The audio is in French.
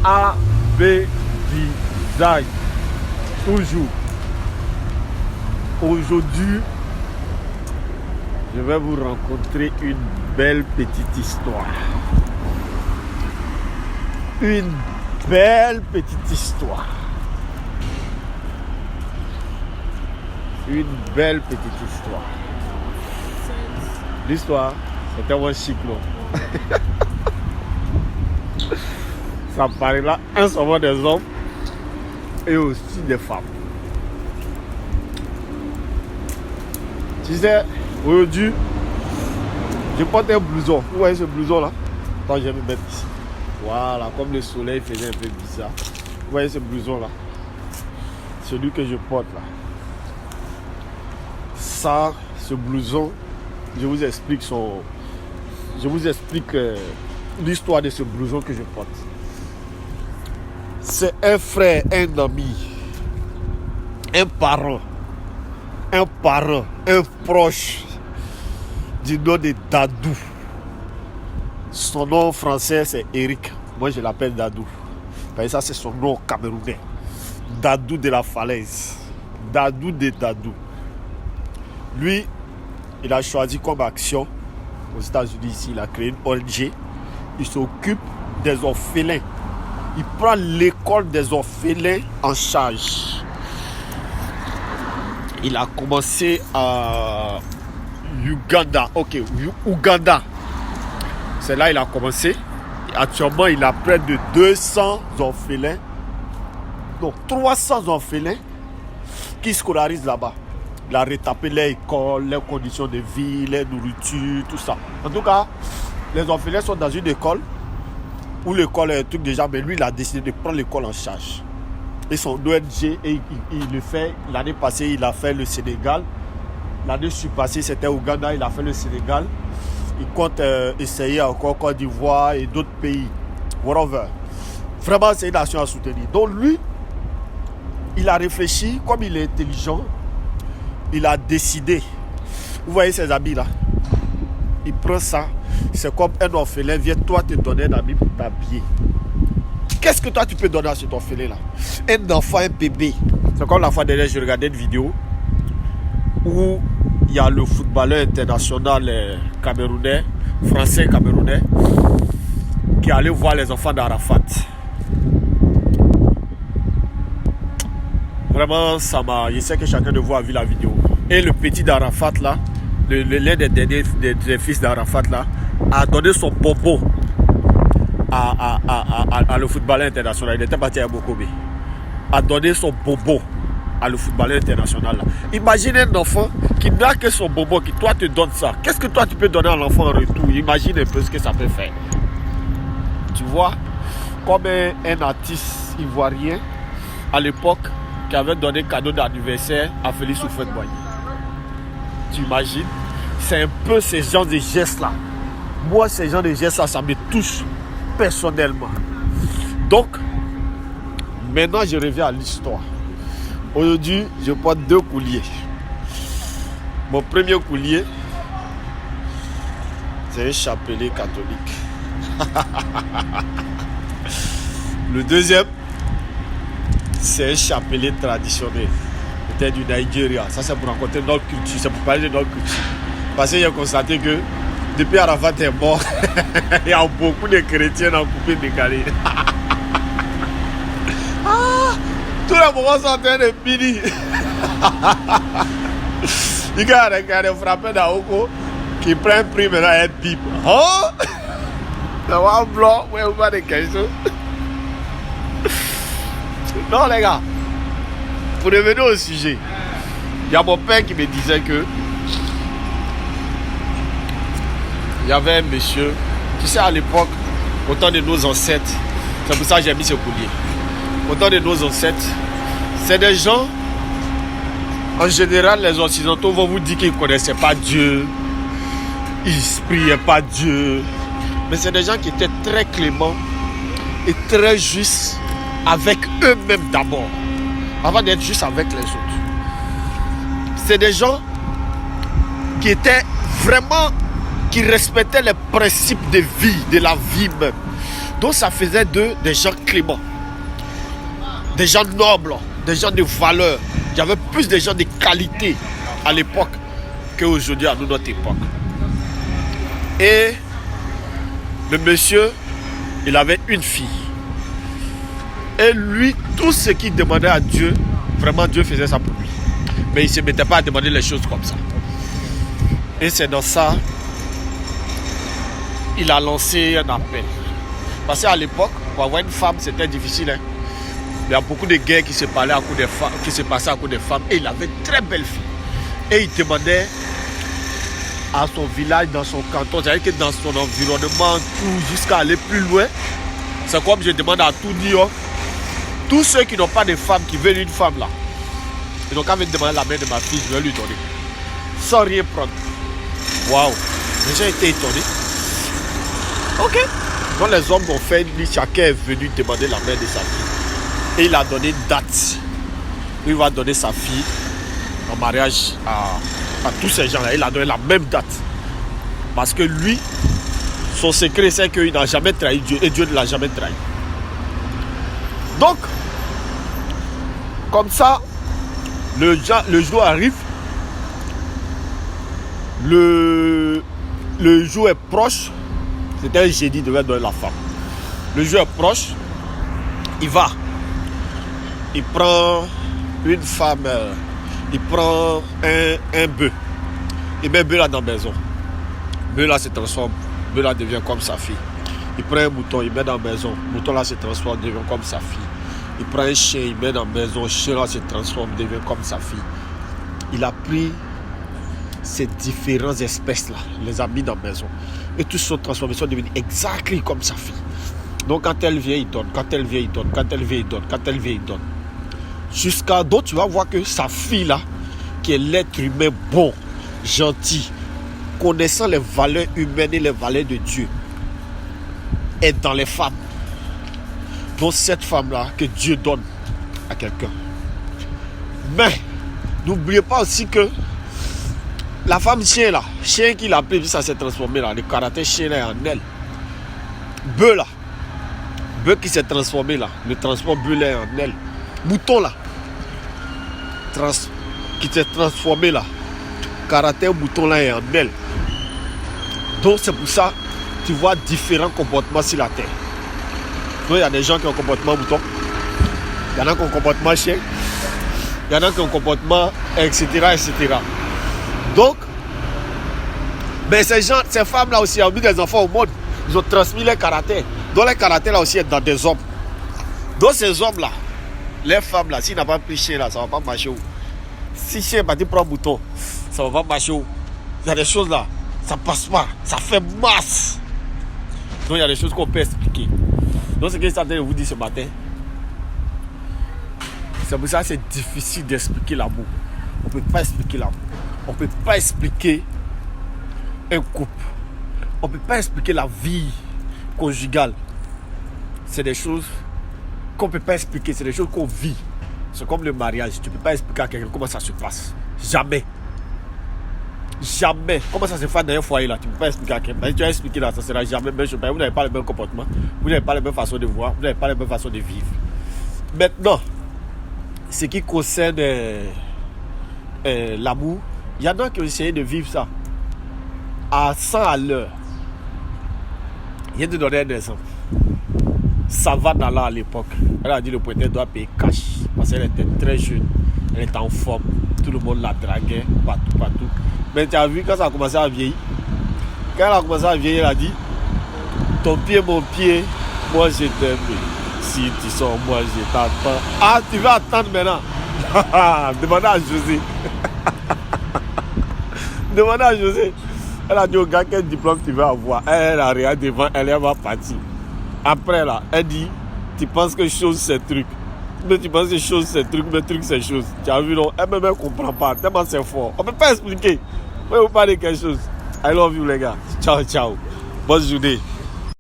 AB Design. Toujours. Aujourd'hui, je vais vous rencontrer une belle petite histoire. Une belle petite histoire. Une belle petite histoire. L'histoire, c'était un cyclone. Ça paraît là, un savoir des hommes et aussi des femmes. Tu sais, aujourd'hui, je porte un blouson. Vous voyez ce blouson là? Attends, je vais me mettre ici. Voilà, comme le soleil faisait un peu bizarre. Vous voyez ce blouson là? Celui que je porte là. Ça, ce blouson, je vous explique l'histoire de ce blouson que je porte. C'est un frère, un ami, un parent, un proche du nom de Dadou. Son nom français c'est Eric. Moi je l'appelle Dadou. Parce que ça c'est son nom camerounais. Dadou de la falaise. Dadou de Dadou. Lui, il a choisi comme action aux États-Unis ici, il a créé une ONG. Il s'occupe des orphelins. Il prend l'école des orphelins en charge. Il a commencé à Uganda. Ouganda. C'est là qu'il a commencé. Actuellement, il a près de 200 orphelins. Donc 300 orphelins qui scolarisent là-bas. Il a retapé les écoles, les conditions de vie, les nourritures, tout ça. En tout cas, les orphelins sont dans une école où l'école est un truc déjà, mais lui, il a décidé de prendre l'école en charge. Et son ONG, et il le fait. L'année passée, il a fait le Sénégal. L'année passée, c'était Ouganda, il a fait le Sénégal. Il compte essayer encore Côte d'Ivoire et d'autres pays. Whatever. Vraiment, c'est une nation à soutenir. Donc lui, il a réfléchi, comme il est intelligent, il a décidé. Vous voyez ces habits là? Il prend ça. C'est comme un orphelin vient toi te donner un habit pour t'habiller. Qu'est-ce que toi tu peux donner à cet orphelin là? Un enfant, un bébé. C'est comme la fois dernière, je regardais une vidéo où il y a le footballeur international camerounais, français camerounais, qui est allé voir les enfants d'Arafat. Vraiment, ça m'a. Je sais que chacun de vous a vu la vidéo. Et le petit d'Arafat là, l'un des derniers des fils d'Arafat là, a donné son bobo à le footballeur international. Il était parti à Bokobé. A donné son bobo à le footballeur international là. Imagine un enfant qui n'a que son bobo, qui toi te donne ça. Qu'est-ce que toi tu peux donner à l'enfant en retour? Imagine un peu ce que ça peut faire. Tu vois, comme un artiste ivoirien à l'époque qui avait donné cadeau d'anniversaire à Félix Houphouët-Boigny. Tu imagines? C'est un peu ces genres de gestes-là. Moi, ces genres de gestes-là, ça me touche personnellement. Donc, maintenant, je reviens à l'histoire. Aujourd'hui, je porte 2 colliers. Mon premier collier, c'est un chapelet catholique. Le deuxième, c'est un chapelet traditionnel. Peut-être du Nigeria. Ça, c'est pour rencontrer notre culture. C'est pour parler de notre culture. Parce que j'ai constaté que depuis Arafat est mort, il y a beaucoup de chrétiens dans le coupé décalé. Tous les moments sont en train de finir. Il y a des frappés d'Aoko qui prend un prix maintenant et bip. Oh! Ça va en blanc, ouais, ou pas de questions. Non, les gars, pour revenir au sujet, il y a mon père qui me disait que il y avait un monsieur, tu sais, à l'époque, au temps de nos ancêtres, c'est pour ça que j'ai mis ce collier. Au temps de nos ancêtres, c'est des gens, en général, les occidentaux vont vous dire qu'ils ne connaissaient pas Dieu, ils ne priaient pas Dieu, mais c'est des gens qui étaient très cléments et très justes avec eux-mêmes d'abord, avant d'être juste avec les autres. C'est des gens qui étaient vraiment qui respectaient les principes de vie, de la vie même. Donc ça faisait d'eux des gens cléments, des gens nobles, des gens de valeur. Il y avait plus de gens de qualité à l'époque qu'aujourd'hui à notre époque. Et le monsieur, il avait une fille. Et lui, tout ce qu'il demandait à Dieu, vraiment Dieu faisait ça pour lui. Mais il ne se mettait pas à demander les choses comme ça. Et c'est dans ça, il a lancé un appel. Parce qu'à l'époque, pour avoir une femme, c'était difficile. Hein? Il y a beaucoup de guerres qui se passaient à cause des femmes, des femmes. Et il avait une très belle fille. Et il demandait à son village, dans son canton, c'est-à-dire que dans son environnement, tout, jusqu'à aller plus loin. C'est comme je demande à tout New York. Tous ceux qui n'ont pas de femme, qui veulent une femme là, ils n'ont qu'à me demander la main de ma fille, je vais lui donner. Sans rien prendre. Waouh! Les gens étaient étonnés. Ok. Quand les hommes ont fait une liste, chacun est venu demander la main de sa fille. Et il a donné une date. Il va donner sa fille en mariage à tous ces gens-là. Il a donné la même date. Parce que lui, son secret, c'est qu'il n'a jamais trahi Dieu. Et Dieu ne l'a jamais trahi. Donc, comme ça, le jour arrive. Le jour est proche. C'était un jeudi, il devait donner la femme. Le jour est proche. Il va. Il prend une femme. Il prend un bœuf. Il met bœuf là dans la maison. Bœuf là se transforme. Bœuf là devient comme sa fille. Il prend un mouton, il met dans la maison. Mouton là se transforme, devient comme sa fille. Il prend un chien, il met dans la maison. Chien là se transforme, devient comme sa fille. Il a pris ces différentes espèces là, les a mis dans la maison. Et tous sont transformés, sont devenus exactement comme sa fille. Donc quand elle vient, il donne. Quand elle vient, il donne. Quand elle vient, il donne. Quand elle vient, il donne. Jusqu'à d'autres, tu vas voir que sa fille là, qui est l'être humain bon, gentil, connaissant les valeurs humaines et les valeurs de Dieu, est dans les femmes. Donc cette femme-là que Dieu donne à quelqu'un. Mais, n'oubliez pas aussi que la femme chien là, chien qu'il a appelé, ça s'est transformé là, le caractère chien là est en elle. Bœuf là, bœuf qui s'est transformé là, le transport bœuf là est en elle. Mouton là, qui s'est transformé là, caractère mouton là est en elle. Donc c'est pour ça tu vois différents comportements sur la terre. Donc il y a des gens qui ont un comportement mouton, il y en a qui ont un comportement chien, il y en a qui ont un comportement etc. etc. Donc, mais ces femmes là aussi ont mis des enfants au monde, ils ont transmis leur caractère. Donc les caractères là aussi est dans des hommes. Donc ces hommes là, les femmes là, s'ils n'ont pas pris chien là, ça ne va pas marcher. Si chien va te prendre mouton, ça ne va pas marcher. Il y a des choses là, ça passe pas, ça fait masse. Donc il y a des choses qu'on peut expliquer. Donc ce que je suis en train de vous dire ce matin, c'est pour ça que c'est difficile d'expliquer l'amour. On ne peut pas expliquer l'amour. On ne peut pas expliquer un couple. On ne peut pas expliquer la vie conjugale. C'est des choses qu'on ne peut pas expliquer. C'est des choses qu'on vit. C'est comme le mariage. Tu ne peux pas expliquer à quelqu'un comment ça se passe. Jamais. Jamais. Comment ça se fait dans un foyer là. Tu ne peux pas expliquer à quelqu'un. Tu vas expliquer là, ça ne sera jamais même chose. Vous n'avez pas le même comportement. Vous n'avez pas la même façon de voir. Vous n'avez pas la même façon de vivre. Maintenant, ce qui concerne l'amour, il y en a qui ont essayé de vivre ça à 100 à l'heure. Je vais te donner un exemple. Savannah à l'époque, elle a dit le pointeur doit payer cash parce qu'elle était très jeune, elle était en forme, tout le monde la draguait partout. Mais tu as vu quand ça a commencé à vieillir, quand elle a commencé à vieillir, elle a dit ton pied, mon pied, moi je t'aime. Si tu sors, moi je t'attends. Ah, tu vas attendre maintenant. Demandez à José. Demandez à José. Elle a dit au gars quel diplôme tu veux avoir. Elle a regardé devant, elle va partir. Après là, elle dit, tu penses que chose c'est truc. Mais tu penses que chose c'est truc, mais truc c'est chose. Tu as vu non? Elle même ne comprend pas, tellement c'est fort. On ne peut pas expliquer. On peut vous parler quelque chose. I love you les gars. Ciao, ciao. Bonne journée.